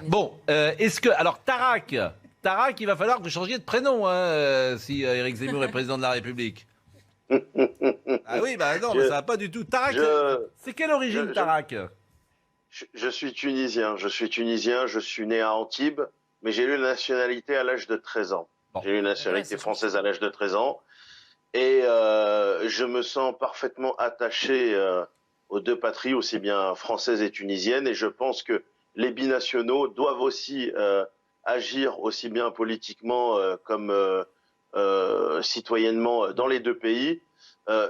Bon, est-ce que... Alors, Tarak, il va falloir que vous changiez de prénom, hein, si Éric Zemmour est président de la République. Ah oui, bah non, mais ça va pas du tout. Tarak, c'est quelle origine, Tarak? Je suis tunisien, je suis né à Antibes, mais j'ai eu la nationalité à l'âge de 13 ans. Bon. J'ai eu une nationalité française à l'âge de 13 ans. Et je me sens parfaitement attaché aux deux patries, aussi bien françaises et tunisiennes. Et je pense que les binationaux doivent aussi agir aussi bien politiquement comme citoyennement dans les deux pays.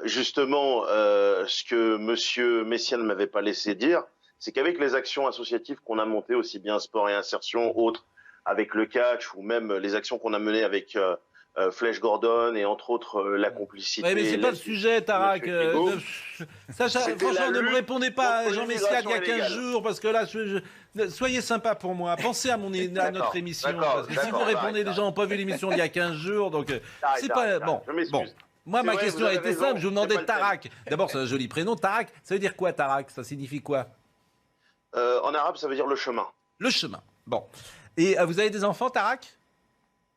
Justement, ce que M. Messiaen ne m'avait pas laissé dire, c'est qu'avec les actions associatives qu'on a montées, aussi bien sport et insertion, autres, avec le catch, ou même les actions qu'on a menées avec Flèche Gordon et entre autres la complicité. Oui, mais c'est pas le sujet, Tarak. Sacha, franchement, ne me répondez pas, Jean Messia, il y a 15 jours, parce que là, soyez sympa pour moi. Pensez à notre émission. Parce que si vous répondez, les gens n'ont pas vu l'émission il y a 15 jours, donc c'est pas bon. Bon. Moi, ma question a été simple. Je vous demandais Tarak. D'abord, c'est un joli prénom, Tarak. Ça veut dire quoi, Tarak? Ça signifie quoi? En arabe, ça veut dire le chemin. Le chemin. Bon. Et vous avez des enfants, Tarak?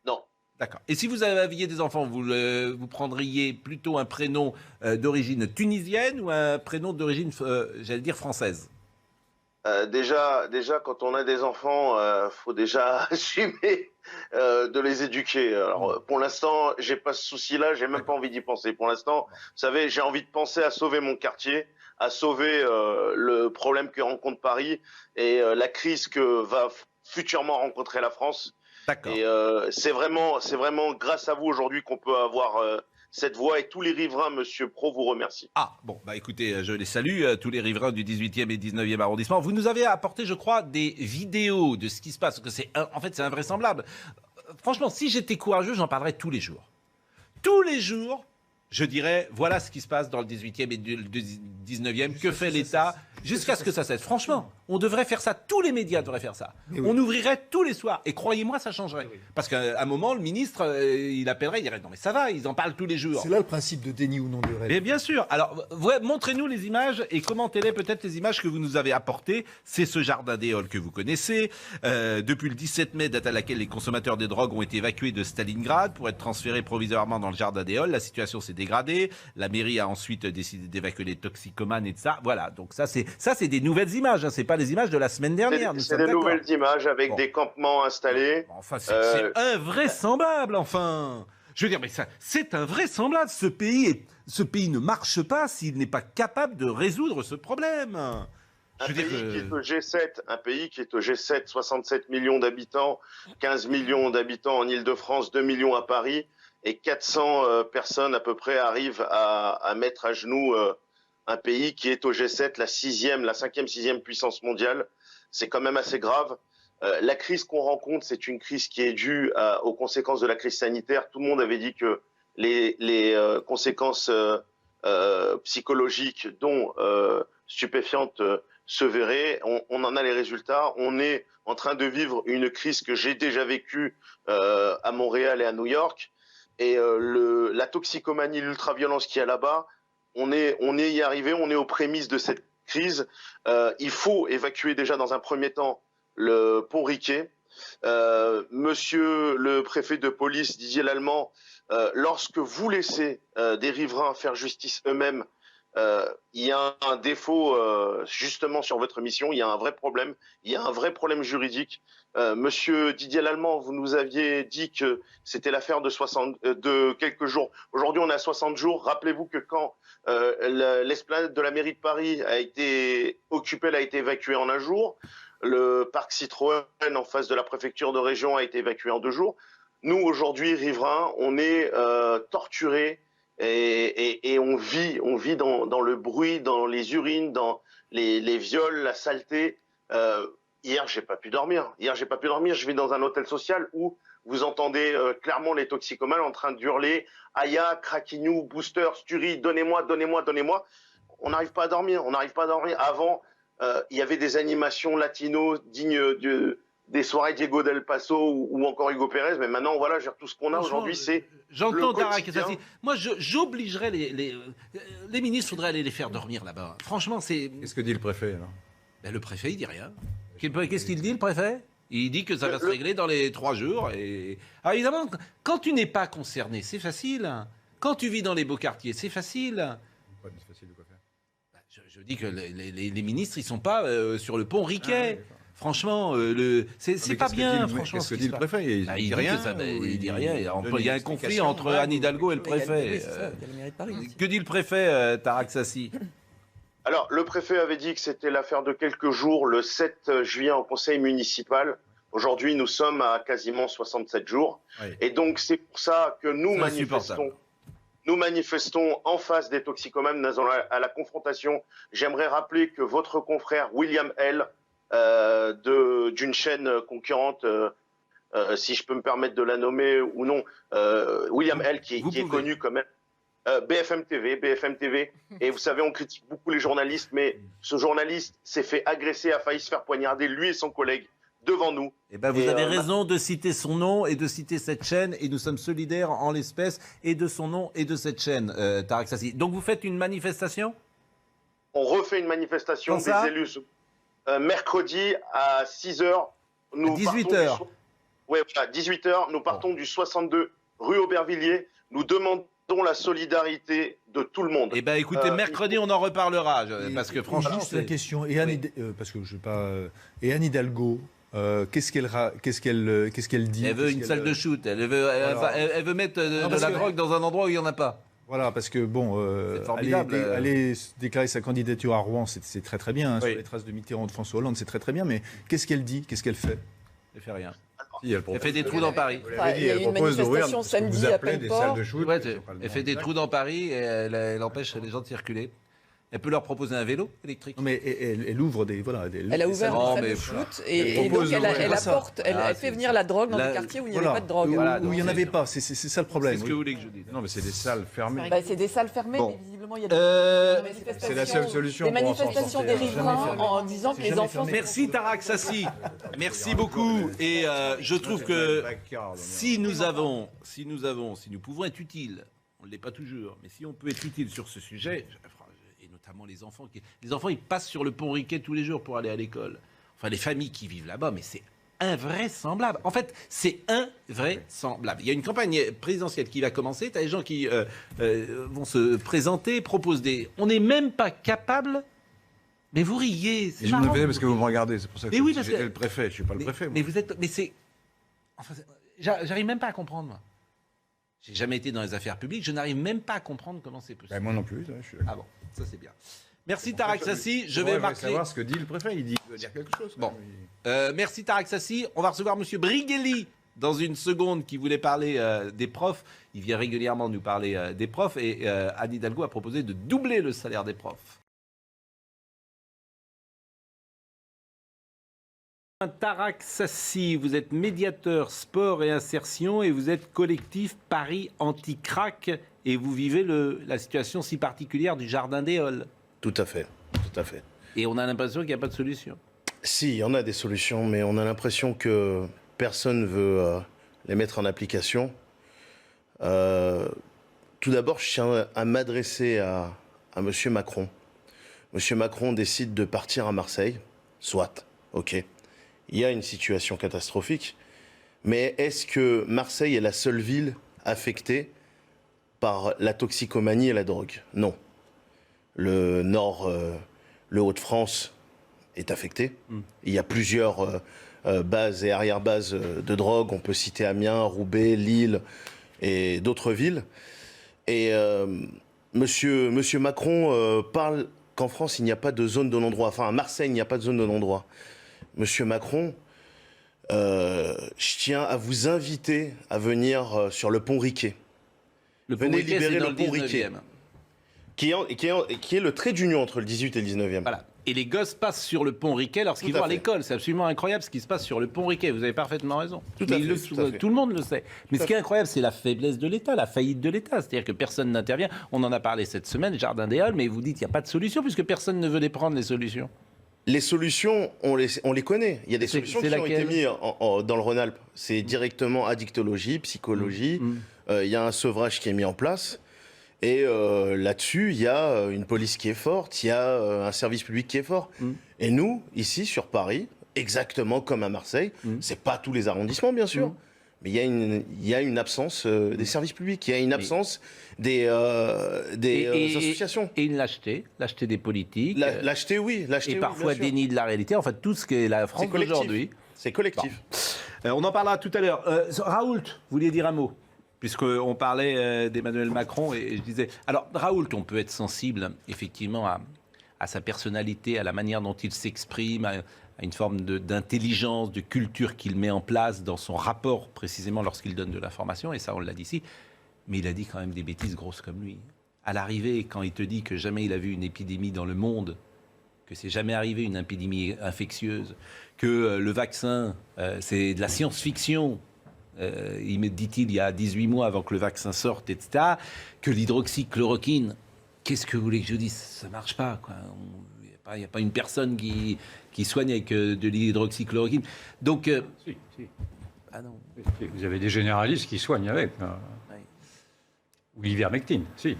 Non. D'accord. Et si vous aviez des enfants, vous prendriez plutôt un prénom d'origine tunisienne ou un prénom d'origine, j'allais dire, française? Déjà, quand on a des enfants, faut déjà assumer de les éduquer. Alors, pour l'instant, j'ai pas ce souci-là, j'ai même pas envie d'y penser. Pour l'instant, vous savez, j'ai envie de penser à sauver mon quartier, à sauver le problème que rencontre Paris et la crise que va futurement rencontrer la France. D'accord. Et c'est vraiment grâce à vous aujourd'hui qu'on peut avoir cette voix, et tous les riverains, Monsieur Pro, vous remercie. Ah, bon, bah écoutez, je les salue, tous les riverains du 18e et 19e arrondissement. Vous nous avez apporté, je crois, des vidéos de ce qui se passe, parce que en fait, c'est invraisemblable. Franchement, si j'étais courageux, j'en parlerais tous les jours. Tous les jours, je dirais, voilà ce qui se passe dans le 18e et le 19e, que fait l'État, jusqu'à ce que ça cesse. Franchement, on devrait faire ça, tous les médias devraient faire ça. On ouvrirait tous les soirs, et croyez-moi, ça changerait. Parce qu'à un moment, le ministre, il appellerait, il dirait, non mais ça va, ils en parlent tous les jours. C'est là le principe de déni ou non de rêve. Mais bien sûr. Alors, montrez-nous les images et commentez-les peut-être les images que vous nous avez apportées. C'est ce jardin des Halles que vous connaissez. Depuis le 17 mai, date à laquelle les consommateurs des drogues ont été évacués de Stalingrad pour être transférés provisoirement dans le jardin des Halles, la situation s'est dégradée. La mairie a ensuite décidé d'évacuer les toxicomanes et de ça. Voilà. Donc ça, c'est des nouvelles images. Hein. C'est pas les images de la semaine dernière. C'est des nouvelles images avec des campements installés. Enfin, c'est invraisemblable. Enfin. Je veux dire, mais ça, c'est invraisemblable. Ce pays ne marche pas s'il n'est pas capable de résoudre ce problème. Un pays qui est au G7, 67 millions d'habitants, 15 millions d'habitants en Île-de-France, 2 millions à Paris, et 400 personnes à peu près arrivent à mettre à genoux un pays qui est au G7, la 5e, 6e puissance mondiale. C'est quand même assez grave. La crise qu'on rencontre, c'est une crise qui est due aux conséquences de la crise sanitaire. Tout le monde avait dit que les conséquences psychologiques, dont stupéfiantes, se verraient. On en a les résultats. On est en train de vivre une crise que j'ai déjà vécue à Montréal et à New York. Et la toxicomanie, l'ultraviolence qu'il y a là-bas, on est y arrivé, on est aux prémices de cette crise. Il faut évacuer déjà dans un premier temps le pont Riquet. Monsieur le préfet de police, Didier Lallemand, lorsque vous laissez des riverains faire justice eux-mêmes, il y a un défaut justement sur votre mission, il y a un vrai problème, il y a un vrai problème juridique. Monsieur Didier Lallemand, vous nous aviez dit que c'était l'affaire de quelques jours. Aujourd'hui, on est à 60 jours. Rappelez-vous que quand l'esplanade de la mairie de Paris a été occupée, elle a été évacuée en un jour. Le parc Citroën en face de la préfecture de région a été évacué en 2 jours. Nous, aujourd'hui, riverains, on est torturés et on vit dans le bruit, dans les urines, dans les viols, la saleté. Hier, j'ai pas pu dormir. Je vis dans un hôtel social où vous entendez clairement les toxicomanes en train d'hurler « Aya, Craquignou, Booster, Sturi, donnez-moi, donnez-moi, donnez-moi ». On n'arrive pas à dormir. Avant, il y avait des animations latino dignes des soirées Diego Del Paso ou encore Hugo Pérez, mais maintenant, voilà, tout ce qu'on a aujourd'hui, c'est j'entends Tarak. Moi, j'obligerais les ministres, faudrait aller les faire dormir là-bas. Franchement, c'est... Qu'est-ce que dit le préfet, alors? Ben, le préfet, il dit rien. Qu'est-ce qu'il dit, le préfet? Il dit que ça va se régler dans les 3 jours. Et... Alors évidemment, quand tu n'es pas concerné, c'est facile. Quand tu vis dans les beaux quartiers, c'est facile. C'est facile de quoi faire. Je dis que les ministres, ils sont pas sur le pont Riquet. Franchement, c'est pas bien. Franchement, qu'est-ce que dit le préfet? Il dit rien. Il dit rien. Il y a un conflit entre Anne Hidalgo et le préfet. Que dit le préfet, Tareq Sassi? Alors, le préfet avait dit que c'était l'affaire de quelques jours, le 7 juillet en conseil municipal. Aujourd'hui, nous sommes à quasiment 67 jours. Oui. Et donc, c'est pour ça que nous manifestons en face des toxicomanes, nous allons à la confrontation. J'aimerais rappeler que votre confrère William L, d'une chaîne concurrente, si je peux me permettre de la nommer ou non, William L, qui est connu comme BFM TV. Et vous savez, on critique beaucoup les journalistes, mais ce journaliste s'est fait agresser, a failli se faire poignarder, lui et son collègue, devant nous. Eh ben, vous avez raison de citer son nom et de citer cette chaîne, et nous sommes solidaires en l'espèce, et de son nom et de cette chaîne, Tareq Sassi. Donc vous faites une manifestation? On refait une manifestation des élus mercredi à 6h. 18h. Oui, à 18h, nous partons du 62 rue Aubervilliers. Nous demandons la solidarité de tout le monde. Eh bien, écoutez, mercredi, on en reparlera, parce que franchement, c'est la question. Et Anne, parce que je sais pas. Et Anne Hidalgo, qu'est-ce qu'elle dit? Elle veut une salle de shoot. Elle veut mettre de la drogue dans un endroit où il n'y en a pas. Voilà, parce que bon, aller déclarer sa candidature à Rouen, c'est très très bien. Sur les traces de Mitterrand, de François Hollande, c'est très très bien. Mais qu'est-ce qu'elle dit? Qu'est-ce qu'elle fait? Elle fait rien. Si, elle fait des trous dans Paris. Il y a eu une manifestation samedi à Pelleport. Elle fait des trous dans Paris et elle empêche les gens de circuler. Elle peut leur proposer un vélo électrique. Non, mais elle ouvre des... Voilà, elle a ouvert une salle de shoot et donc elle fait venir la drogue dans des quartiers où il n'y avait pas de drogue. Où il n'y en avait pas, c'est ça le problème. C'est ce que vous voulez que je dise. Non, mais c'est des salles fermées. C'est des salles fermées, mais visiblement il y a des manifestations. C'est la seule solution. Des manifestations des riverains en disant que les enfants... Merci Tareq Sassi. Merci beaucoup. Et je trouve que si nous pouvons être utiles, on ne l'est pas toujours, mais si on peut être utile sur ce sujet... Notamment les enfants. Les enfants, ils passent sur le pont Riquet tous les jours pour aller à l'école. Enfin, les familles qui vivent là-bas, mais c'est invraisemblable. En fait, c'est invraisemblable. Il y a une campagne présidentielle qui va commencer. Tu as des gens qui vont se présenter, proposent des... On n'est même pas capable... Mais vous riez. Je me fais parce que vous me regardez. C'est pour ça que j'étais le préfet. Je ne suis pas le préfet. Mais vous êtes... Mais c'est... Enfin, j'arrive même pas à comprendre, moi. J'ai jamais été dans les affaires publiques, je n'arrive même pas à comprendre comment c'est possible. Moi non plus, je suis d'accord. Ah bon, ça c'est bien. Merci Tareq Sassi, je vais marquer... savoir ce que dit le préfet, il doit dire quelque chose. Bon, merci Tareq Sassi, on va recevoir Monsieur Brigelli dans une seconde qui voulait parler des profs. Il vient régulièrement nous parler des profs et Anne Hidalgo a proposé de doubler le salaire des profs. Tareq Sassi, vous êtes médiateur sport et insertion et vous êtes collectif Paris Anti-Crack et vous vivez la situation si particulière du Jardin des Halles. Tout à fait, tout à fait. Et on a l'impression qu'il n'y a pas de solution. Si, il y en a des solutions, mais on a l'impression que personne ne veut les mettre en application. Tout d'abord, je tiens à m'adresser à M. Macron. M. Macron décide de partir à Marseille, soit, ok. Il y a une situation catastrophique, mais est-ce que Marseille est la seule ville affectée par la toxicomanie et la drogue? Non. Le Nord, le Hauts-de-France est affecté. Il y a plusieurs bases et arrière-bases de drogue. On peut citer Amiens, Roubaix, Lille et d'autres villes. Et Monsieur Macron parle qu'en France, il n'y a pas de zone de non-droit. Enfin, à Marseille, il n'y a pas de zone de non-droit. Monsieur Macron, je tiens à vous inviter à venir sur le pont Riquet. Venez libérer le pont Riquet, qui est le trait d'union entre le 18 et le 19e. Voilà. Et les gosses passent sur le pont Riquet lorsqu'ils vont à l'école. C'est absolument incroyable ce qui se passe sur le pont Riquet. Vous avez parfaitement raison. Tout le monde le sait. Mais ce qui est incroyable, c'est la faiblesse de l'État, la faillite de l'État. C'est-à-dire que personne n'intervient. On en a parlé cette semaine, Jardin des Halles, mais vous dites qu'il n'y a pas de solution puisque personne ne veut les prendre, les solutions. Les solutions, on les connaît. Il y a des solutions qui ont été mises dans le Rhône-Alpes. C'est directement addictologie, psychologie. Il y a un sevrage qui est mis en place. Et là-dessus, il y a une police qui est forte, il y a un service public qui est fort. Et nous, ici, sur Paris, exactement comme à Marseille. C'est pas tous les arrondissements, bien sûr. Mais il y a une absence des services publics, il y a une absence des associations. Et une lâcheté des politiques. Lâcheté, oui. Et parfois déni de la réalité. En fait, tout ce qu'est la France d'aujourd'hui. C'est collectif. Bon. On en parlera tout à l'heure. Raoult, vous vouliez dire un mot ? Puisqu'on parlait d'Emmanuel Macron, et je disais... Alors, Raoult, on peut être sensible, effectivement, à sa personnalité, à la manière dont il s'exprime, à une forme d'intelligence, de culture qu'il met en place dans son rapport, précisément lorsqu'il donne de l'information, et ça, on l'a dit ici. Mais il a dit quand même des bêtises grosses comme lui. À l'arrivée, quand il te dit que jamais il a vu une épidémie dans le monde, que c'est jamais arrivé une épidémie infectieuse, que le vaccin, c'est de la science-fiction, dit-il, il y a 18 mois avant que le vaccin sorte, etc., que l'hydroxychloroquine, qu'est-ce que vous voulez que je dise ? Ça ne marche pas, quoi. Il n'y a pas une personne qui soigne avec de l'hydroxychloroquine. Donc... Si. Ah non. Vous avez des généralistes qui soignent avec. Ou l'ivermectine, si.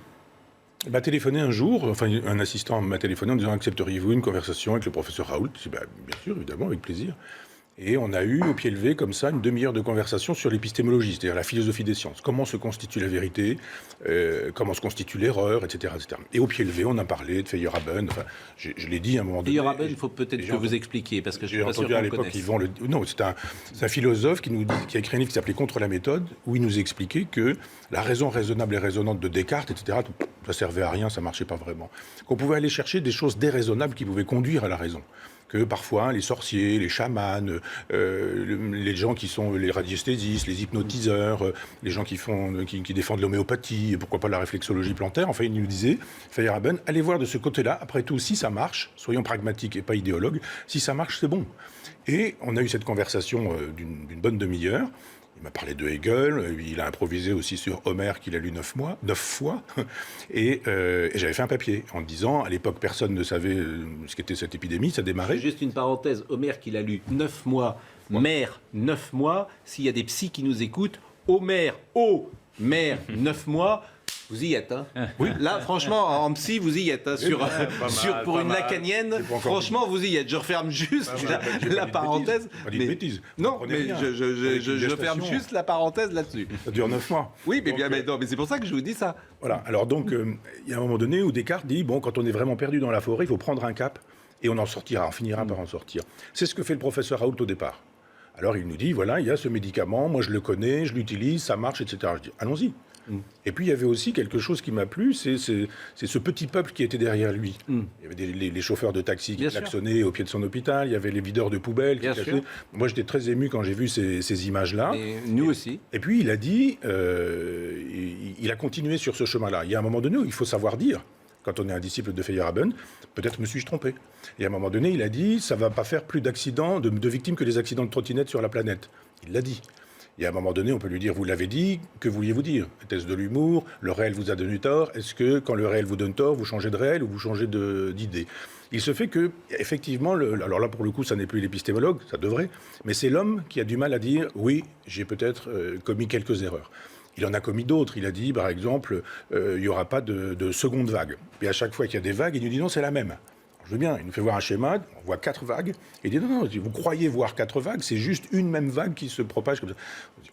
Il m'a téléphoné un jour, enfin un assistant m'a téléphoné en disant « Accepteriez-vous une conversation avec le professeur Raoult ?» Je dis bien sûr, évidemment, avec plaisir. Et on a eu au pied levé, comme ça, une demi-heure de conversation sur l'épistémologie, c'est-à-dire la philosophie des sciences. Comment se constitue la vérité, comment se constitue l'erreur, etc., etc. Et au pied levé, on a parlé de Feyerabend. Enfin, je l'ai dit à un moment donné. Feyerabend, il faut peut-être que vous expliquiez, parce que je suis pas sûr qu'on le connaisse. Non, c'est un philosophe qui a écrit un livre qui s'appelait « Contre la méthode », où il nous expliquait que la raison raisonnable et raisonnante de Descartes, etc., ça servait à rien, ça marchait pas vraiment. Qu'on pouvait aller chercher des choses déraisonnables qui pouvaient conduire à la raison. Que parfois les sorciers, les chamans, les gens qui sont les radiesthésistes, les hypnotiseurs, les gens qui défendent l'homéopathie, et pourquoi pas la réflexologie plantaire, enfin il nous disait, Feyerabend, allez voir de ce côté-là, après tout, si ça marche, soyons pragmatiques et pas idéologues, si ça marche, c'est bon. Et on a eu cette conversation d'une bonne demi-heure. Il m'a parlé de Hegel, il a improvisé aussi sur Homère qu'il a lu 9 fois, et j'avais fait un papier en disant, à l'époque personne ne savait ce qu'était cette épidémie, ça démarrait. Juste une parenthèse, Homère qu'il a lu 9 mois, mère 9 mois, s'il y a des psys qui nous écoutent, Homère, mère 9 mois, vous y êtes, hein. Oui. Là, franchement, en psy, vous y êtes, hein, pour une lacanienne. Franchement, vous y êtes. Je referme juste la parenthèse. Pas dit de bêtises. Non, mais je ferme juste la parenthèse là-dessus. Ça dure 9 mois. Oui, mais mais c'est pour ça que je vous dis ça. Voilà. Alors donc, il y a un moment donné où Descartes dit bon, quand on est vraiment perdu dans la forêt, il faut prendre un cap et on en sortira, on finira par en sortir. C'est ce que fait le professeur Raoult au départ. Alors il nous dit voilà, il y a ce médicament, moi je le connais, je l'utilise, ça marche, etc. Je dis allons-y. Et puis il y avait aussi quelque chose qui m'a plu, c'est ce petit peuple qui était derrière lui. Il y avait les chauffeurs de taxi qui klaxonnaient au pied de son hôpital, il y avait les videurs de poubelles qui classaient. Moi j'étais très ému quand j'ai vu ces images-là. Et nous aussi. Et puis il a dit, il a continué sur ce chemin-là. Il y a un moment donné où il faut savoir dire, quand on est un disciple de Feyerabend, peut-être me suis-je trompé. Et à un moment donné, il a dit, ça ne va pas faire plus d'accidents, de victimes que les accidents de trottinette sur la planète. Il l'a dit. Et à un moment donné, on peut lui dire, vous l'avez dit, que vouliez-vous dire ? Était-ce de l'humour ? Le réel vous a donné tort ? Est-ce que, quand le réel vous donne tort, vous changez de réel ou vous changez d'idée ? Il se fait que, effectivement, alors là, pour le coup, ça n'est plus l'épistémologue, ça devrait, mais c'est l'homme qui a du mal à dire, oui, j'ai peut-être commis quelques erreurs. Il en a commis d'autres. Il a dit, par exemple, il n'y aura pas de seconde vague. Et à chaque fois qu'il y a des vagues, il nous dit, non, c'est la même. Je veux bien, il nous fait voir un schéma, on voit 4 vagues, et il dit non, vous croyez voir 4 vagues, c'est juste une même vague qui se propage comme ça.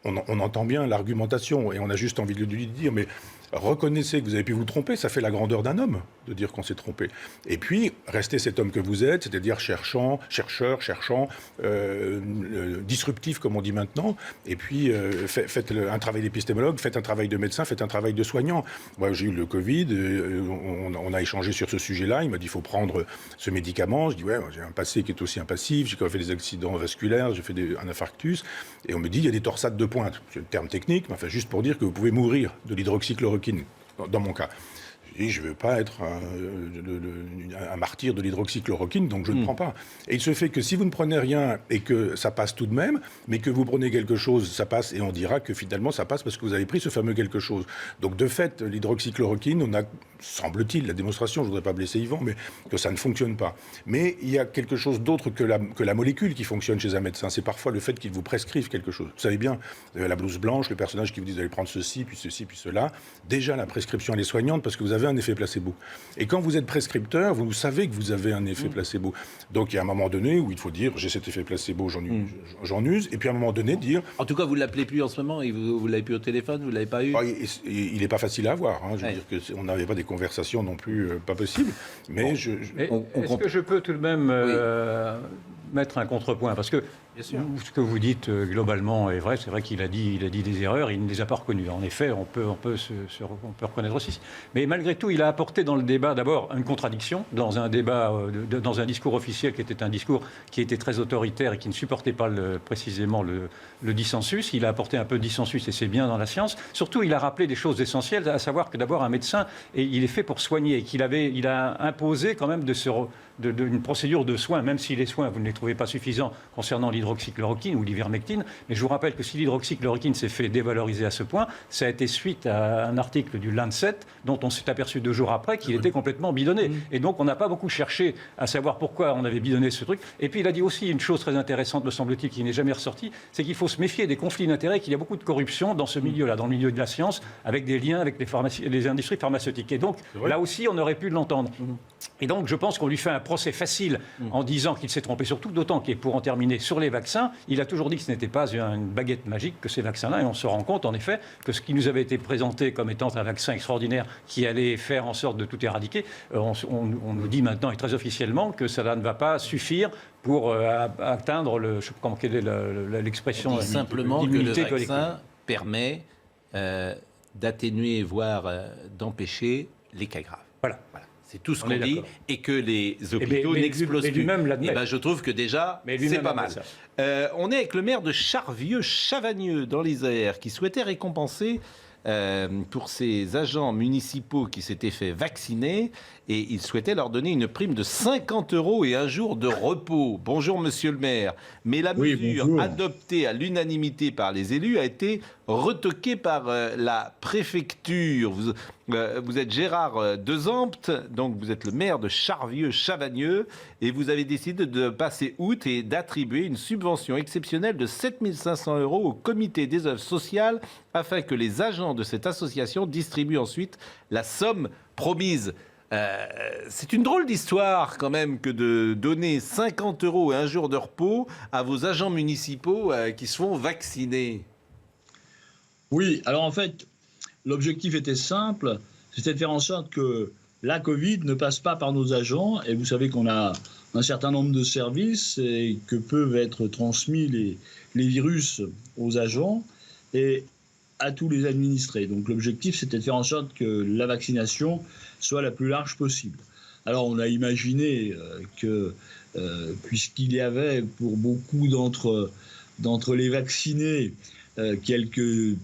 On entend bien l'argumentation, et on a juste envie de lui dire, mais reconnaissez que vous avez pu vous tromper, ça fait la grandeur d'un homme de dire qu'on s'est trompé. Et puis, restez cet homme que vous êtes, c'est-à-dire chercheur, disruptif, comme on dit maintenant, et puis faites un travail d'épistémologue, faites un travail de médecin, faites un travail de soignant. Moi, j'ai eu le Covid, on a échangé sur ce sujet-là, il m'a dit, il faut prendre ce médicament. Je dis, ouais, j'ai un passé qui est aussi un passif, j'ai quand même fait des accidents vasculaires, j'ai fait un infarctus, et on me dit, il y a des torsades de pointe. C'est le terme technique, mais enfin, juste pour dire que vous pouvez mourir de l'hydroxychloroquine, dans mon cas. Et je ne veux pas être un martyr de l'hydroxychloroquine, donc je ne prends pas. Et il se fait que si vous ne prenez rien et que ça passe tout de même, mais que vous prenez quelque chose, ça passe, et on dira que finalement ça passe parce que vous avez pris ce fameux quelque chose. Donc de fait, l'hydroxychloroquine, on a, semble-t-il, la démonstration, je ne voudrais pas blesser Yvan, mais que ça ne fonctionne pas. Mais il y a quelque chose d'autre que la molécule qui fonctionne chez un médecin. C'est parfois le fait qu'il vous prescrive quelque chose. Vous savez bien, vous avez la blouse blanche, le personnage qui vous dit d'aller prendre ceci, puis cela. Déjà, la prescription, elle est soignante parce que vous avez avez un effet placebo. Et quand vous êtes prescripteur, vous savez que vous avez un effet placebo. Donc il y a un moment donné où il faut dire j'ai cet effet placebo, j'en use, et puis à un moment donné dire... En tout cas, vous ne l'appelez plus en ce moment, et vous ne l'avez plus au téléphone, vous ne l'avez pas eu? Il n'est pas facile à avoir, hein. Je veux dire qu'on n'avait pas des conversations non plus pas possibles, mais est-ce que je peux tout de même mettre un contrepoint? Parce que ce que vous dites globalement est vrai. C'est vrai qu'il a dit des erreurs, il ne les a pas reconnues. En effet, on peut reconnaître aussi. Mais malgré tout, il a apporté dans le débat d'abord une contradiction dans un débat, dans un discours officiel qui était un discours qui était très autoritaire et qui ne supportait pas précisément le dissensus. Il a apporté un peu de dissensus et c'est bien dans la science. Surtout, il a rappelé des choses essentielles, à savoir que d'abord un médecin, il est fait pour soigner, et il a imposé quand même d'une procédure de soins, même si les soins, vous ne les trouvez pas suffisants concernant l'hydroxychloroquine ou l'ivermectine. Mais je vous rappelle que si l'hydroxychloroquine s'est fait dévaloriser à ce point, ça a été suite à un article du Lancet dont on s'est aperçu 2 jours après qu'il était complètement bidonné. Et donc on n'a pas beaucoup cherché à savoir pourquoi on avait bidonné ce truc. Et puis il a dit aussi une chose très intéressante, me semble-t-il, qui n'est jamais ressortie, c'est qu'il faut se méfier des conflits d'intérêts, qu'il y a beaucoup de corruption dans ce milieu-là, dans le milieu de la science, avec des liens avec les industries pharmaceutiques. Et donc là aussi, on aurait pu l'entendre. Et donc je pense qu'on lui fait un procès facile en disant qu'il s'est trompé surtout, d'autant qu'il, pour en terminer sur les vaccins, il a toujours dit que ce n'était pas une baguette magique que ces vaccins-là, et on se rend compte en effet que ce qui nous avait été présenté comme étant un vaccin extraordinaire qui allait faire en sorte de tout éradiquer, on nous dit maintenant et très officiellement que cela ne va pas suffire pour atteindre quelle est l'expression, simplement que le vaccin permet d'atténuer, voire d'empêcher les cas graves. Voilà. C'est tout ce qu'on dit, et que les hôpitaux n'explosent plus. Je trouve que déjà, c'est pas mal. On est avec le maire de Charvieux-Chavagneux, dans l'Isère, qui souhaitait récompenser pour ses agents municipaux qui s'étaient fait vacciner, et il souhaitait leur donner une prime de 50 € et un jour de repos. Bonjour monsieur le maire. Mais la mesure adoptée à l'unanimité par les élus a été retoquée par la préfecture. Vous êtes Gérard Dezampt, donc vous êtes le maire de Charvieux-Chavagneux, et vous avez décidé de passer outre et d'attribuer une subvention exceptionnelle de 7 500 € au comité des œuvres sociales afin que les agents de cette association distribuent ensuite la somme promise. C'est une drôle d'histoire quand même que de donner 50 € et un jour de repos à vos agents municipaux qui se font vacciner. Oui, alors en fait, l'objectif était simple, c'était de faire en sorte que la Covid ne passe pas par nos agents. Et vous savez qu'on a un certain nombre de services et que peuvent être transmis les virus aux agents et à tous les administrés. Donc l'objectif, c'était de faire en sorte que la vaccination soit la plus large possible. Alors on a imaginé que, puisqu'il y avait pour beaucoup d'entre les vaccinés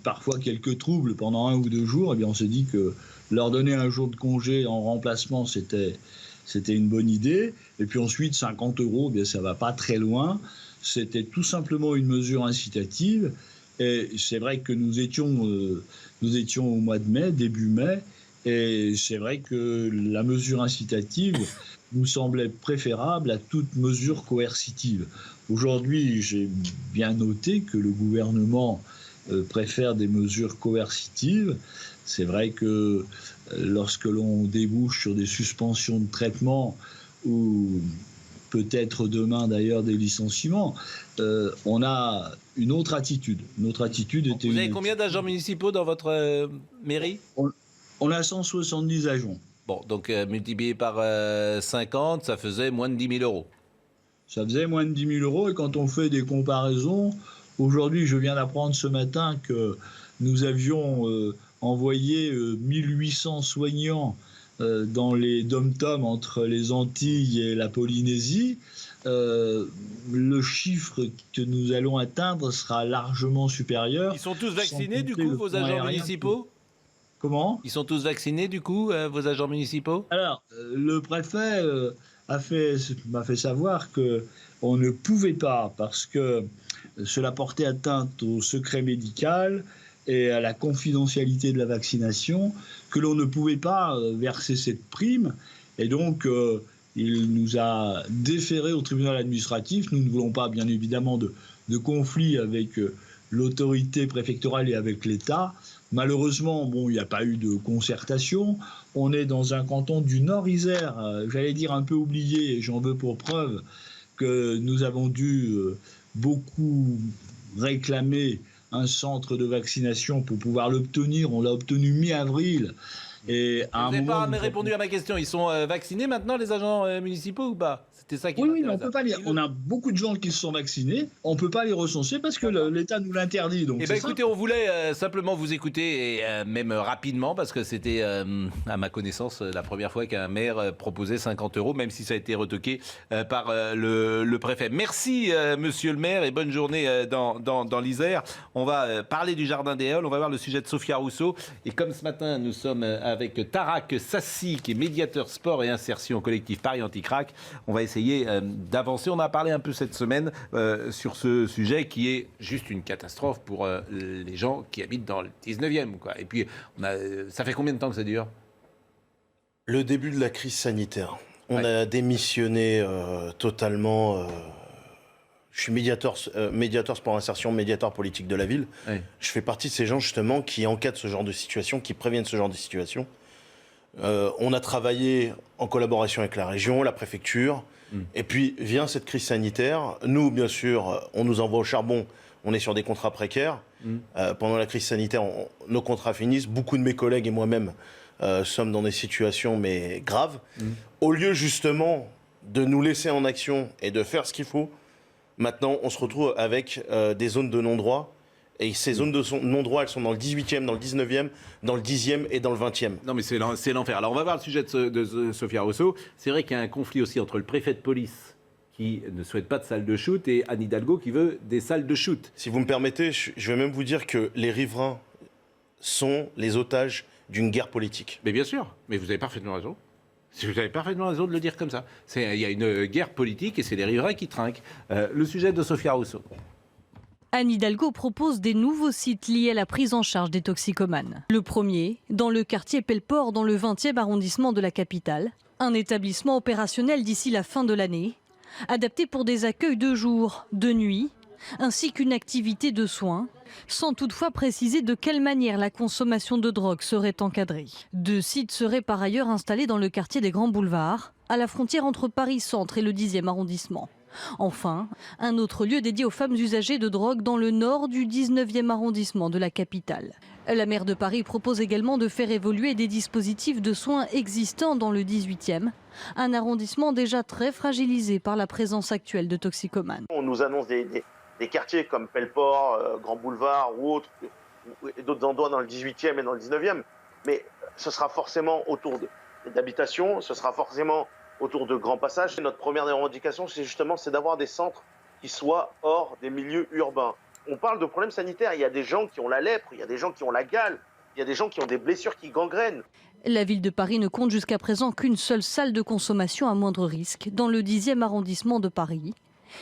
parfois quelques troubles pendant 1 ou 2 jours, eh bien on s'est dit que leur donner un jour de congé en remplacement, c'était une bonne idée. Et puis ensuite, 50 €, eh bien ça ne va pas très loin. C'était tout simplement une mesure incitative. Et c'est vrai que nous étions au mois de mai, début mai, et c'est vrai que la mesure incitative nous semblait préférable à toute mesure coercitive. Aujourd'hui, j'ai bien noté que le gouvernement préfère des mesures coercitives. C'est vrai que lorsque l'on débouche sur des suspensions de traitement ou peut-être demain d'ailleurs des licenciements, on a une autre attitude. Notre attitude était... Vous avez combien d'agents municipaux dans votre mairie ? On a 170 agents. Bon, donc multiplié par 50, ça faisait moins de 10 000 €. Ça faisait moins de 10 000 €, et quand on fait des comparaisons, aujourd'hui je viens d'apprendre ce matin que nous avions envoyé 1800 soignants dans les dom-toms entre les Antilles et la Polynésie. Le chiffre que nous allons atteindre sera largement supérieur. Ils sont tous vaccinés du coup, vos agents municipaux ? Comment ? Ils sont tous vaccinés du coup, vos agents municipaux ? Alors, le préfet m'a fait savoir qu'on ne pouvait pas, parce que cela portait atteinte au secret médical et à la confidentialité de la vaccination, que l'on ne pouvait pas verser cette prime. Et donc, il nous a déféré au tribunal administratif. Nous ne voulons pas, bien évidemment, de conflit avec l'autorité préfectorale et avec l'État. Malheureusement, bon, il n'y a pas eu de concertation. On est dans un canton du Nord-Isère, j'allais dire un peu oublié, et j'en veux pour preuve que nous avons dû beaucoup réclamer un centre de vaccination pour pouvoir l'obtenir. On l'a obtenu mi-avril. Et à vous n'avez pas répondu à ma question. Ils sont vaccinés maintenant, les agents municipaux, ou pas? C'était ça qui Oui, mais on peut pas on a beaucoup de gens qui se sont vaccinés. On ne peut pas les recenser parce que l'État nous l'interdit. Donc, écoutez, on voulait simplement vous écouter, et même rapidement, parce que c'était, à ma connaissance, la première fois qu'un maire proposait 50 €, même si ça a été retoqué par le préfet. Merci, monsieur le maire, et bonne journée dans l'Isère. On va parler du Jardin des Halles, on va voir le sujet de Sophia Rousseau. Et comme ce matin, nous sommes avec Tarak Sassi, qui est médiateur sport et insertion au collectif Paris Anti-Crack, on va essayer d'avancer. On a parlé un peu cette semaine sur ce sujet qui est juste une catastrophe pour les gens qui habitent dans le 19e. Quoi. Et puis, ça fait combien de temps que ça dure? Le début de la crise sanitaire. On a démissionné totalement. Je suis médiateur sport insertion, médiateur politique de la ville. Oui. Je fais partie de ces gens justement qui enquêtent ce genre de situation, qui préviennent ce genre de situation. On a travaillé en collaboration avec la région, la préfecture. Et puis vient cette crise sanitaire. Nous, bien sûr, on nous envoie au charbon. On est sur des contrats précaires. Pendant la crise sanitaire, nos contrats finissent. Beaucoup de mes collègues et moi-même sommes dans des situations mais graves. Au lieu justement de nous laisser en action et de faire ce qu'il faut, maintenant on se retrouve avec des zones de non-droit. Et ces zones de non-droit, elles sont dans le 18e, dans le 19e, dans le 10e et dans le 20e. Non mais c'est l'enfer. Alors on va voir le sujet de Sophia Rousseau. C'est vrai qu'il y a un conflit aussi entre le préfet de police qui ne souhaite pas de salle de shoot et Anne Hidalgo qui veut des salles de shoot. Si vous me permettez, je vais même vous dire que les riverains sont les otages d'une guerre politique. Mais bien sûr, mais vous avez parfaitement raison. Vous avez parfaitement raison de le dire comme ça. Il y a une guerre politique et c'est les riverains qui trinquent. Le sujet de Sophia Rousseau. Anne Hidalgo propose des nouveaux sites liés à la prise en charge des toxicomanes. Le premier, dans le quartier Pelleport, dans le 20e arrondissement de la capitale. Un établissement opérationnel d'ici la fin de l'année, adapté pour des accueils de jour, de nuit, ainsi qu'une activité de soins, sans toutefois préciser de quelle manière la consommation de drogue serait encadrée. 2 sites seraient par ailleurs installés dans le quartier des Grands Boulevards, à la frontière entre Paris-Centre et le 10e arrondissement. Enfin, un autre lieu dédié aux femmes usagées de drogue dans le nord du 19e arrondissement de la capitale. La maire de Paris propose également de faire évoluer des dispositifs de soins existants dans le 18e, un arrondissement déjà très fragilisé par la présence actuelle de toxicomanes. On nous annonce des quartiers comme Pelleport, Grand Boulevard ou autres, et d'autres endroits dans le 18e et dans le 19e, mais ce sera forcément autour d'habitations, ce sera forcément autour de grands passages. Notre première revendication, c'est d'avoir des centres qui soient hors des milieux urbains. On parle de problèmes sanitaires, il y a des gens qui ont la lèpre, il y a des gens qui ont la gale, il y a des gens qui ont des blessures qui gangrènent. La ville de Paris ne compte jusqu'à présent qu'une seule salle de consommation à moindre risque, dans le 10e arrondissement de Paris.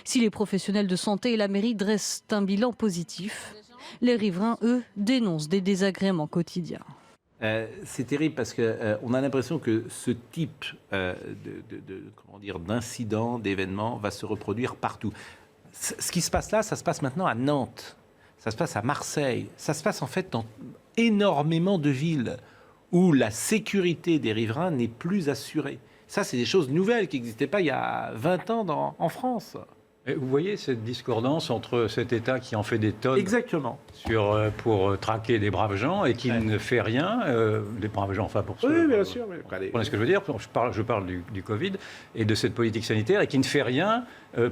Si les professionnels de santé et la mairie dressent un bilan positif, les riverains, eux, dénoncent des désagréments quotidiens. C'est terrible parce qu'on a l'impression que ce type d'incident, d'événement va se reproduire partout. Ce qui se passe là, ça se passe maintenant à Nantes, ça se passe à Marseille, ça se passe en fait dans énormément de villes où la sécurité des riverains n'est plus assurée. Ça, c'est des choses nouvelles qui n'existaient pas il y a 20 ans en France. Et vous voyez cette discordance entre cet État qui en fait des tonnes. Exactement. Pour traquer des braves gens et qui ne fait rien, des braves gens, enfin pour ceux... Oui, bien sûr. Vous comprenez ce que je veux dire? Je parle du Covid et de cette politique sanitaire et qui ne fait rien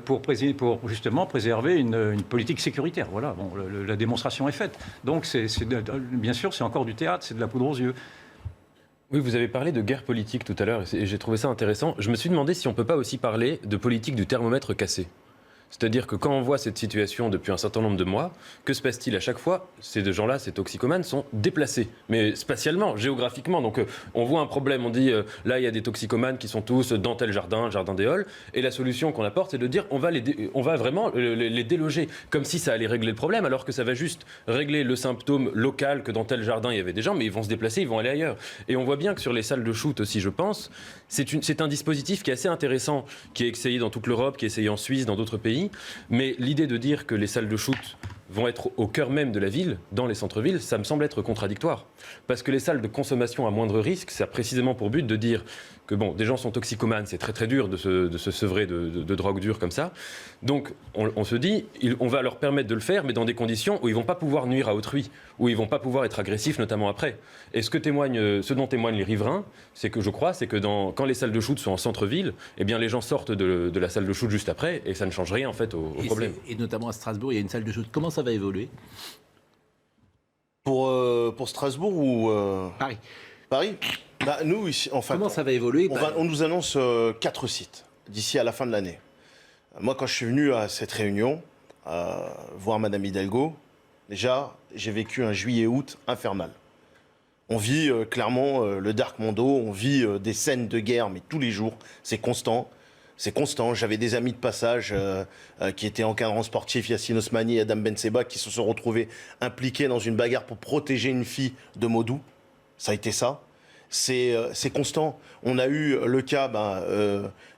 pour justement préserver une politique sécuritaire. Voilà, bon, la démonstration est faite. Donc, bien sûr, c'est encore du théâtre, c'est de la poudre aux yeux. Oui, vous avez parlé de guerre politique tout à l'heure et j'ai trouvé ça intéressant. Je me suis demandé si on ne peut pas aussi parler de politique du thermomètre cassé. C'est-à-dire que quand on voit cette situation depuis un certain nombre de mois, que se passe-t-il à chaque fois? Ces gens-là, ces toxicomanes, sont déplacés, mais spatialement, géographiquement. Donc on voit un problème, on dit là il y a des toxicomanes qui sont tous dans tel jardin, jardin des Halles, et la solution qu'on apporte c'est de dire on va vraiment les déloger, comme si ça allait régler le problème, alors que ça va juste régler le symptôme local que dans tel jardin il y avait des gens, mais ils vont se déplacer, ils vont aller ailleurs. Et on voit bien que sur les salles de shoot aussi, je pense, c'est un dispositif qui est assez intéressant, qui est essayé dans toute l'Europe, qui est essayé en Suisse, dans d'autres pays. Mais l'idée de dire que les salles de shoot vont être au cœur même de la ville, dans les centres-villes, ça me semble être contradictoire. Parce que les salles de consommation à moindre risque, ça a précisément pour but de dire que bon, des gens sont toxicomanes, c'est très très dur de se sevrer de drogue dure comme ça. Donc on se dit, on va leur permettre de le faire, mais dans des conditions où ils ne vont pas pouvoir nuire à autrui, où ils ne vont pas pouvoir être agressifs, notamment après. Et ce dont témoignent les riverains, c'est que je crois, c'est que quand les salles de shoot sont en centre-ville, eh bien les gens sortent de la salle de shoot juste après, et ça ne change rien en fait au problème. Et notamment à Strasbourg, il y a une salle de shoot. Comment ça va évoluer ? Pour Strasbourg ou Paris. Bah, nous, ici, enfin, comment ça va évoluer ? On nous annonce 4 sites d'ici à la fin de l'année. Moi, quand je suis venu à cette réunion, voir Madame Hidalgo, déjà, j'ai vécu un juillet-août infernal. On vit clairement le Dark Mondo, on vit des scènes de guerre, mais tous les jours, c'est constant. C'est constant. J'avais des amis de passage qui étaient encadrants sportifs, Yassine Osmani et Adam Benseba, qui se sont retrouvés impliqués dans une bagarre pour protéger une fille de Modou. Ça a été ça. C'est constant. On a eu le cas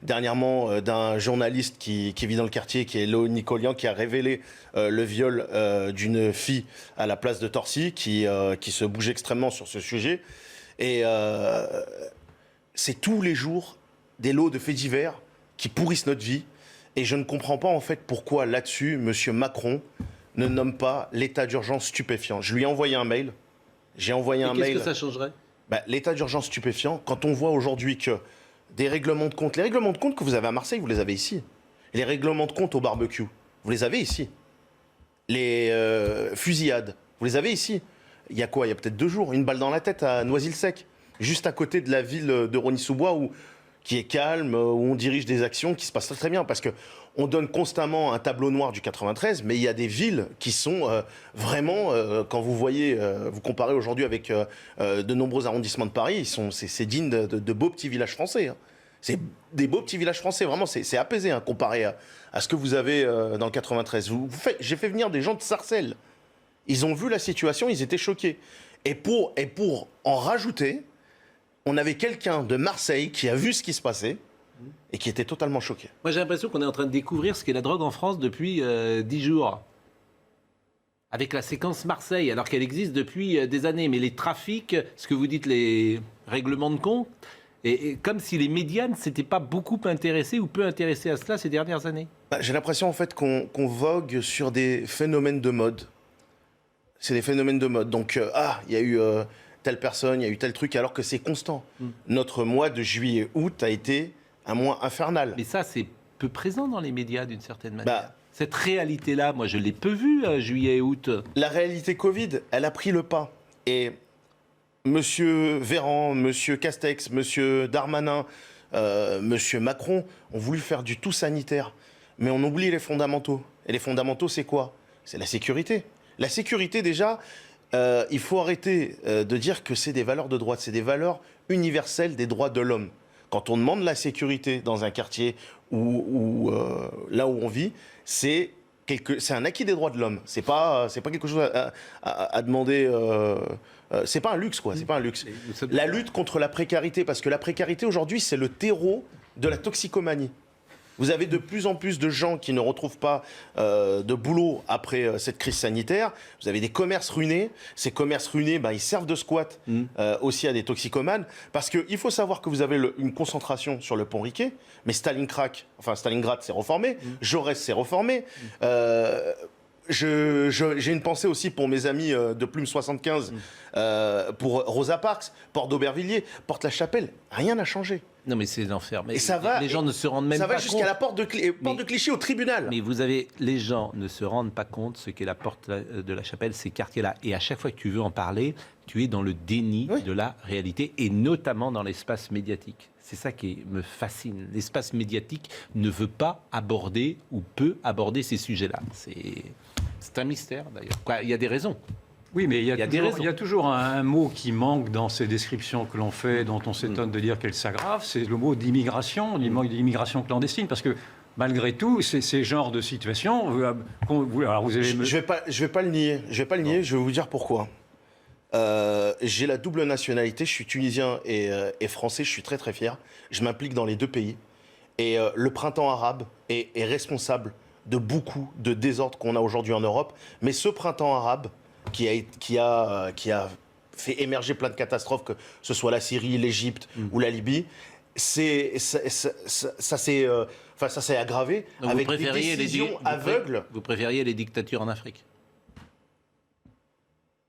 dernièrement d'un journaliste qui vit dans le quartier, qui est Léo Nicolian, qui a révélé le viol d'une fille à la place de Torcy, qui se bouge extrêmement sur ce sujet. Et c'est tous les jours des lots de faits divers qui pourrissent notre vie. Et je ne comprends pas en fait pourquoi là-dessus, M. Macron ne nomme pas l'état d'urgence stupéfiant. Je lui ai envoyé un mail. J'ai envoyé un mail. Qu'est-ce que ça changerait ? L'état d'urgence stupéfiant, quand on voit aujourd'hui que des règlements de compte, les règlements de compte que vous avez à Marseille, vous les avez ici. Les règlements de compte au barbecue, vous les avez ici. Les fusillades, vous les avez ici. Il y a quoi ? Il y a peut-être 2 jours, une balle dans la tête à Noisy-le-Sec, juste à côté de la ville de Rosny-sous-Bois, qui est calme, où on dirige des actions qui se passent très, très bien. Parce qu'on donne constamment un tableau noir du 93, mais il y a des villes qui sont vraiment, quand vous voyez, vous comparez aujourd'hui avec de nombreux arrondissements de Paris, c'est digne de beaux petits villages français. Hein. C'est des beaux petits villages français, vraiment, c'est apaisé comparé à ce que vous avez dans le 93. J'ai fait venir des gens de Sarcelles. Ils ont vu la situation, ils étaient choqués. Et pour en rajouter, on avait quelqu'un de Marseille qui a vu ce qui se passait et qui était totalement choqué. Moi, j'ai l'impression qu'on est en train de découvrir ce qu'est la drogue en France depuis 10 jours. Avec la séquence Marseille, alors qu'elle existe depuis des années. Mais les trafics, ce que vous dites, les règlements de compte, et comme si les médias ne s'étaient pas beaucoup intéressés ou peu intéressés à cela ces dernières années. J'ai l'impression en fait qu'on vogue sur des phénomènes de mode. C'est des phénomènes de mode. Donc, il y a eu telle personne, il y a eu tel truc, alors que c'est constant. Notre mois de juillet-août a été un mois infernal. Mais ça, c'est peu présent dans les médias d'une certaine manière. Cette réalité-là, moi, je l'ai peu vue, juillet-août. La réalité Covid, elle a pris le pas. Et Monsieur Véran, Monsieur Castex, Monsieur Darmanin, Monsieur Macron ont voulu faire du tout sanitaire. Mais on oublie les fondamentaux. Et les fondamentaux, c'est quoi ? C'est la sécurité. La sécurité, déjà, il faut arrêter de dire que c'est des valeurs de droite. C'est des valeurs universelles des droits de l'homme. Quand on demande la sécurité dans un quartier ou là où on vit, c'est un acquis des droits de l'homme. C'est pas quelque chose à demander. C'est pas un luxe, quoi. C'est pas un luxe. La lutte contre la précarité, parce que la précarité aujourd'hui, c'est le terreau de la toxicomanie. Vous avez de plus en plus de gens qui ne retrouvent pas de boulot après cette crise sanitaire. Vous avez des commerces ruinés. Ces commerces ruinés, ils servent de squat aussi à des toxicomanes. Parce qu'il faut savoir que vous avez une concentration sur le pont Riquet, mais Stalingrad, c'est reformé. Jaurès, c'est reformé. J'ai une pensée aussi pour mes amis de Plume 75, pour Rosa Parks, Porte d'Aubervilliers, Porte-la-Chapelle. Rien n'a changé. Non, mais c'est l'enfer. Mais et ça va, les gens ne se rendent même pas compte. Ça va jusqu'à la porte de Clichy au tribunal. Mais les gens ne se rendent pas compte ce qu'est la porte de la Chapelle, ces quartiers-là. Et à chaque fois que tu veux en parler, tu es dans le déni de la réalité, et notamment dans l'espace médiatique. C'est ça qui me fascine. L'espace médiatique ne veut pas aborder ou peut aborder ces sujets-là. C'est un mystère, d'ailleurs. Il y a des raisons. Oui, mais il y a toujours un mot qui manque dans ces descriptions que l'on fait, dont on s'étonne de dire qu'elles s'aggravent, c'est le mot d'immigration, l'immigration clandestine, parce que malgré tout, ces genres de situations, alors vous avez... Je vais pas le nier. Je vais vous dire pourquoi. J'ai la double nationalité, je suis tunisien et français, je suis très très fier. Je m'implique dans les 2 pays. Et le printemps arabe est responsable de beaucoup de désordres qu'on a aujourd'hui en Europe. Mais ce printemps arabe qui a fait émerger plein de catastrophes, que ce soit la Syrie, l'Égypte ou la Libye, ça s'est aggravé. Donc avec des décisions aveugles. Vous préfériez les dictatures en Afrique?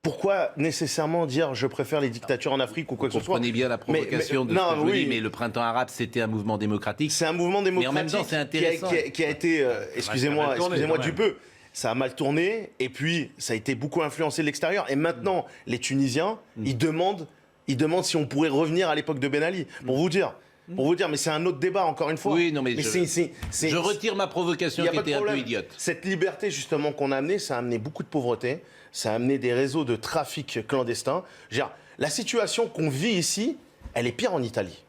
Pourquoi nécessairement dire je préfère les dictatures en Afrique ou quoi que ce soit? Vous comprenez bien la provocation de ce que je vous dis, mais le printemps arabe, c'était un mouvement démocratique. C'est un mouvement démocratique mais en même temps, c'est intéressant. qui a été, excusez-moi du peu, ça a mal tourné, et puis ça a été beaucoup influencé de l'extérieur. Et maintenant, les Tunisiens, ils demandent si on pourrait revenir à l'époque de Ben Ali. Pour vous dire, mais c'est un autre débat, encore une fois. Oui, non, mais je retire ma provocation qui était un peu idiote. Cette liberté, justement, qu'on a amenée, ça a amené beaucoup de pauvreté, ça a amené des réseaux de trafic clandestin. La situation qu'on vit ici, elle est pire en Italie.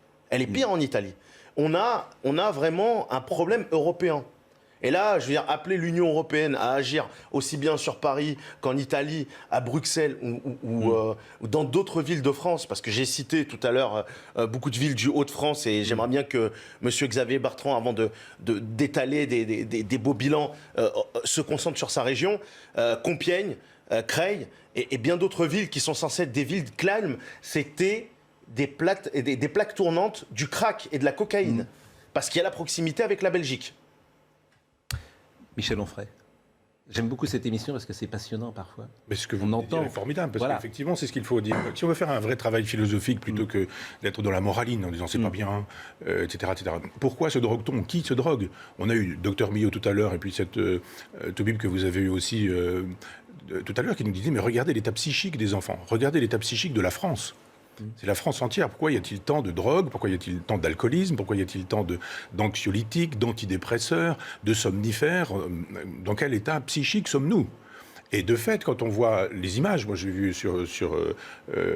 On a vraiment un problème européen. Et là, je veux dire, appeler l'Union européenne à agir aussi bien sur Paris qu'en Italie, à Bruxelles ou dans d'autres villes de France, parce que j'ai cité tout à l'heure beaucoup de villes du Hauts-de-France, et j'aimerais bien que M. Xavier Bertrand, avant d'étaler des beaux bilans, se concentre sur sa région. Compiègne, Creil et bien d'autres villes qui sont censées être des villes calmes, c'était des plaques tournantes du crack et de la cocaïne, parce qu'il y a la proximité avec la Belgique. Michel Onfray. J'aime beaucoup cette émission parce que c'est passionnant parfois. Mais ce que vous entendez est formidable, parce qu'effectivement, c'est ce qu'il faut dire. Si on veut faire un vrai travail philosophique plutôt que d'être dans la moraline en disant c'est pas bien, etc., etc. Pourquoi se drogue-t-on? Qui se drogue? On a eu Dr Millot tout à l'heure, et puis cette Toubib que vous avez eu aussi tout à l'heure, qui nous disait mais regardez l'état psychique des enfants, regardez l'état psychique de la France. C'est la France entière. Pourquoi y a-t-il tant de drogue? Pourquoi y a-t-il tant d'alcoolisme? Pourquoi y a-t-il tant d'anxiolytiques, d'antidépresseurs, de somnifères? Dans quel état psychique sommes-nous? Et de fait, quand on voit les images, moi j'ai vu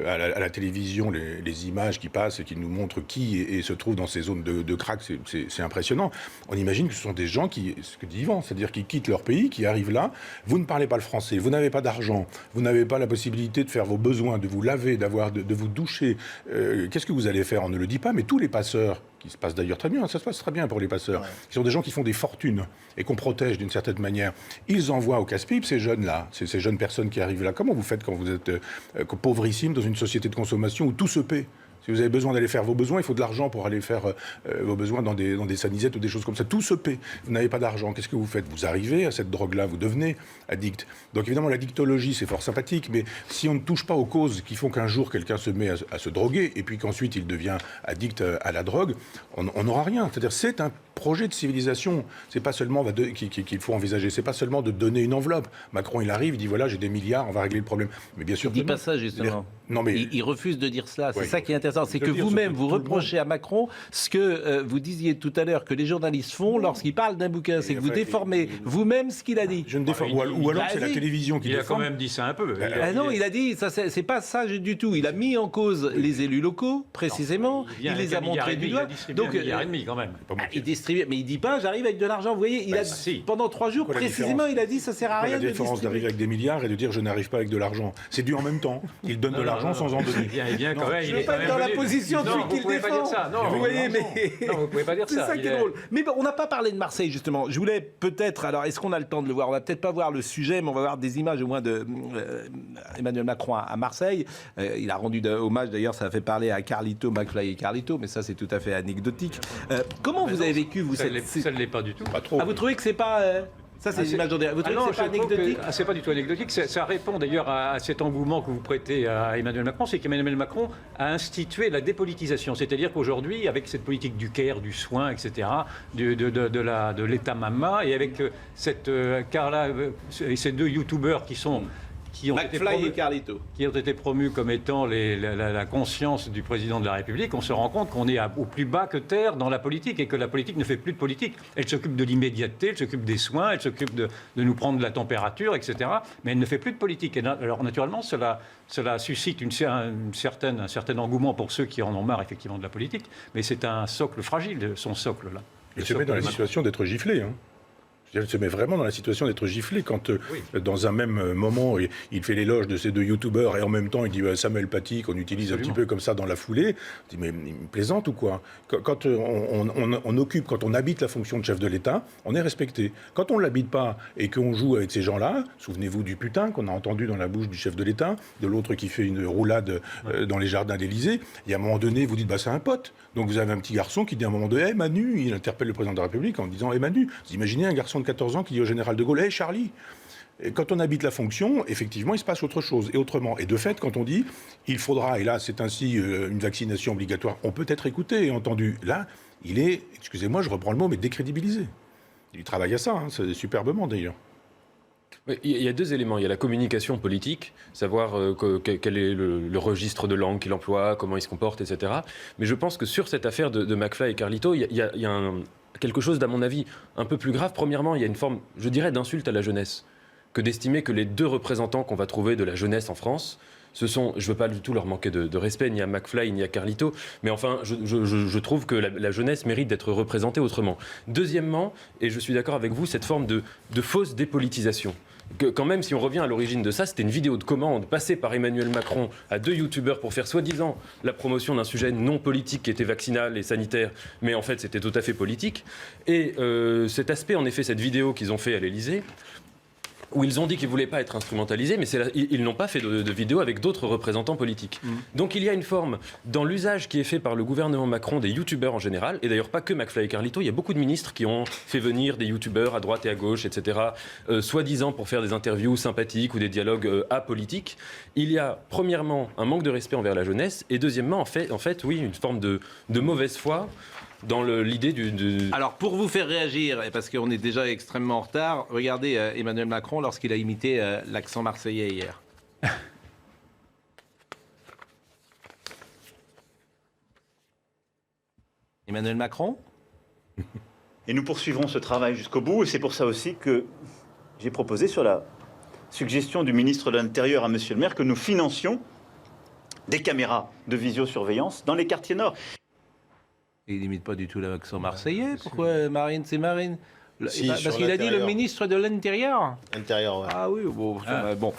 à la télévision les images qui passent et qui nous montrent qui se trouve dans ces zones de crack, c'est impressionnant. On imagine que ce sont des gens ce que dit Yvan, c'est-à-dire qui quittent leur pays, qui arrivent là, vous ne parlez pas le français, vous n'avez pas d'argent, vous n'avez pas la possibilité de faire vos besoins, de vous laver, de vous doucher. Qu'est-ce que vous allez faire? On ne le dit pas, mais tous les passeurs, qui se passe d'ailleurs très bien, ça se passe très bien pour les passeurs, qui sont des gens qui font des fortunes et qu'on protège d'une certaine manière. Ils envoient au casse-pipe ces jeunes-là, ces jeunes personnes qui arrivent là. Comment vous faites quand vous êtes pauvrissime dans une société de consommation où tout se paie? Si vous avez besoin d'aller faire vos besoins, il faut de l'argent pour aller faire vos besoins dans des sanisettes ou des choses comme ça. Tout se paie. Vous n'avez pas d'argent. Qu'est-ce que vous faites? Vous arrivez à cette drogue-là, vous devenez addict. Donc évidemment, la dictologie, c'est fort sympathique, mais si on ne touche pas aux causes qui font qu'un jour quelqu'un se met à se droguer et puis qu'ensuite il devient addict à la drogue, on n'aura rien. C'est-à-dire c'est un projet de civilisation. C'est pas seulement qu'il faut envisager. C'est pas seulement de donner une enveloppe. Macron, il arrive, il dit voilà, j'ai des milliards, on va régler le problème. Mais bien sûr, il dit pas ça justement. Non, mais il refuse de dire cela. C'est ça qui est intéressant, c'est que vous-même vous reprochez à Macron ce que vous disiez tout à l'heure que les journalistes font lorsqu'ils parlent d'un bouquin, c'est que vous déformez vous-même ce qu'il a dit. Je ne déforme. Ou alors c'est la télévision qui déforme. Il a quand même dit ça un peu. Non, il a dit ça, c'est pas ça du tout. Il a mis en cause les élus locaux précisément. Il les a montrés du doigt. Donc 1,5 milliard quand même. Il distribue, mais il dit pas j'arrive avec de l'argent. Vous voyez, pendant 3 jours précisément, il a dit ça sert à rien de distribuer. La différence d'arriver avec des milliards et de dire je n'arrive pas avec de l'argent, c'est dû en même temps. Il donne de l'argent sans en donner. Je ne veux pas être dans la position de celui qui le défend. Vous voyez, mais non, vous pouvez pas dire ça. C'est ça qui est drôle. Mais bon, on n'a pas parlé de Marseille justement. Je voulais peut-être, alors est-ce qu'on a le temps de le voir? On va peut-être pas voir le sujet, mais on va voir des images au moins de Emmanuel Macron à Marseille. Il a rendu hommage d'ailleurs, ça a fait parler à Carlito, McFly et Carlito, mais ça c'est tout à fait anecdotique. Comment vous avez vécu vous ça ne l'est pas du tout. Pas trop. Vous trouvez que c'est pas ça, c'est l'image d'André. Vous trouvez que c'est pas anecdotique? C'est pas du tout anecdotique. Ça répond d'ailleurs à cet engouement que vous prêtez à Emmanuel Macron. C'est qu'Emmanuel Macron a institué la dépolitisation. C'est-à-dire qu'aujourd'hui, avec cette politique du care, du soin, etc., de l'État Mama, et avec cette Carla et ces 2 youtubeurs qui ont été promus comme étant la conscience du président de la République, on se rend compte qu'on est au plus bas que terre dans la politique et que la politique ne fait plus de politique. Elle s'occupe de l'immédiateté, elle s'occupe des soins, elle s'occupe de nous prendre la température, etc. Mais elle ne fait plus de politique. Et alors naturellement, cela suscite un certain engouement pour ceux qui en ont marre effectivement de la politique, mais c'est un socle fragile, son socle là. Il se met dans la situation d'être giflé. Elle se met vraiment dans la situation d'être giflée quand, dans un même moment, il fait l'éloge de ces 2 youtubeurs et en même temps, il dit Samuel Paty, qu'on utilise un petit peu comme ça dans la foulée. Il dit, mais il me plaisante ou quoi? Quand on habite la fonction de chef de l'État, on est respecté. Quand on ne l'habite pas et qu'on joue avec ces gens-là, souvenez-vous du putain qu'on a entendu dans la bouche du chef de l'État, de l'autre qui fait une roulade dans les jardins d'Élysée, il y a un moment donné, vous dites, c'est un pote. Donc vous avez un petit garçon qui dit à un moment donné, Manu, il interpelle le président de la République en disant, Manu, vous imaginez un garçon de 14 ans qui dit au général de Gaulle, Charlie. Et quand on habite la fonction, effectivement, il se passe autre chose, et autrement. Et de fait, quand on dit, il faudra, et là, c'est ainsi une vaccination obligatoire, on peut être écouté et entendu. Là, il est, excusez-moi, je reprends le mot, mais décrédibilisé. Il travaille à ça, c'est superbement d'ailleurs. Il y a 2 éléments. Il y a la communication politique, savoir quel est le registre de langue qu'il emploie, comment il se comporte, etc. Mais je pense que sur cette affaire de McFly et Carlito, il y a quelque chose, à mon avis, un peu plus grave. Premièrement, il y a une forme, je dirais, d'insulte à la jeunesse, que d'estimer que les 2 représentants qu'on va trouver de la jeunesse en France, je ne veux pas du tout leur manquer de respect, ni à McFly, ni à Carlito, mais enfin, je trouve que la jeunesse mérite d'être représentée autrement. Deuxièmement, et je suis d'accord avec vous, cette forme de fausse dépolitisation. Quand même, si on revient à l'origine de ça, c'était une vidéo de commande passée par Emmanuel Macron à 2 youtubeurs pour faire soi-disant la promotion d'un sujet non politique qui était vaccinal et sanitaire, mais en fait c'était tout à fait politique. Et cet aspect, en effet, cette vidéo qu'ils ont fait à l'Élysée, où ils ont dit qu'ils ne voulaient pas être instrumentalisés, mais ils n'ont pas fait de vidéo avec d'autres représentants politiques. Donc il y a une forme, dans l'usage qui est fait par le gouvernement Macron des youtubeurs en général, et d'ailleurs pas que McFly et Carlito, il y a beaucoup de ministres qui ont fait venir des youtubeurs à droite et à gauche, etc., soi-disant pour faire des interviews sympathiques ou des dialogues apolitiques. Il y a premièrement un manque de respect envers la jeunesse, et deuxièmement, en fait oui, une forme de mauvaise foi dans l'idée du... Alors, pour vous faire réagir, parce qu'on est déjà extrêmement en retard, regardez Emmanuel Macron lorsqu'il a imité l'accent marseillais hier. Emmanuel Macron? Et nous poursuivrons ce travail jusqu'au bout, et c'est pour ça aussi que j'ai proposé, sur la suggestion du ministre de l'Intérieur à M. le maire, que nous financions des caméras de visiosurveillance dans les quartiers nord. Il n'imite pas du tout l'accent marseillais. Pourquoi Marine, c'est Marine? Si, parce qu'il a dit le ministre de l'Intérieur. Intérieur, ouais. Ah oui, bon.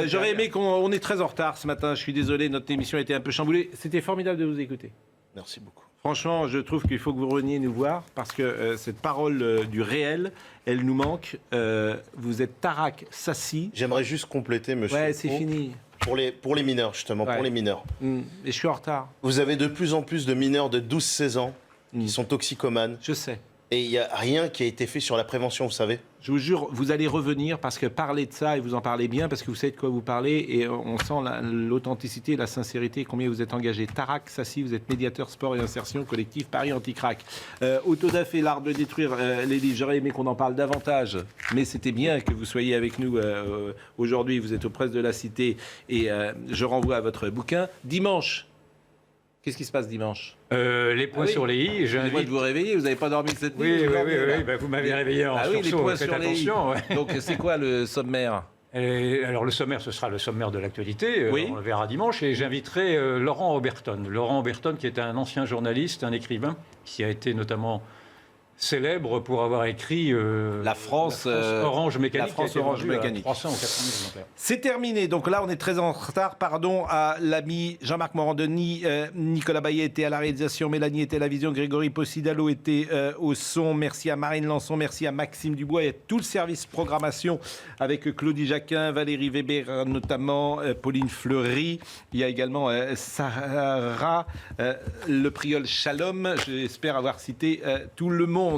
J'aurais aimé qu'on est très en retard ce matin. Je suis désolé, notre émission a été un peu chamboulée. C'était formidable de vous écouter. Merci beaucoup. Franchement, je trouve qu'il faut que vous reveniez nous voir parce que cette parole du réel, elle nous manque. Vous êtes Tarak Sassi. J'aimerais juste compléter, monsieur. Ouais, c'est fini. Pour les mineurs, justement, pour les mineurs. Et je suis en retard. Vous avez de plus en plus de mineurs de 12-16 ans qui sont toxicomanes. Je sais. Et il n'y a rien qui a été fait sur la prévention, vous savez. Je vous jure, vous allez revenir parce que parler de ça, et vous en parlez bien, parce que vous savez de quoi vous parlez, et on sent l'authenticité, la sincérité, combien vous êtes engagé. Tarak Sassi, vous êtes médiateur sport et insertion, collectif Paris Anti-Crack. Autodafé, l'art de détruire les livres. J'aurais aimé qu'on en parle davantage, mais c'était bien que vous soyez avec nous aujourd'hui. Vous êtes aux presses de la Cité, et je renvoie à votre bouquin. Dimanche. Qu'est-ce qui se passe dimanche? Les points sur les i. J'invite de vous réveiller. Vous n'avez pas dormi cette nuit? Oui. Bah, vous m'avez réveillé en sursaut. Les points sur les i. Ouais. Donc c'est quoi le sommaire? Alors le sommaire, ce sera le sommaire de l'actualité. On le verra dimanche. Et j'inviterai Laurent Oberton. Laurent Oberton, qui est un ancien journaliste, un écrivain, qui a été notamment célèbre pour avoir écrit la France Orange Mécanique. La France Orange Mécanique. 300 ou 400 000 exemplaires. C'est terminé. Donc là, on est très en retard. Pardon à l'ami Jean-Marc Morandoni. Nicolas Baillet était à la réalisation. Mélanie était à la vision. Grégory Possidalo était au son. Merci à Marine Lançon. Merci à Maxime Dubois et à tout le service programmation avec Claudie Jacquin, Valérie Weber notamment, Pauline Fleury. Il y a également Sarah, le priol Shalom. J'espère avoir cité tout le monde.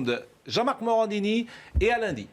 Jean-Marc Morandini et à lundi.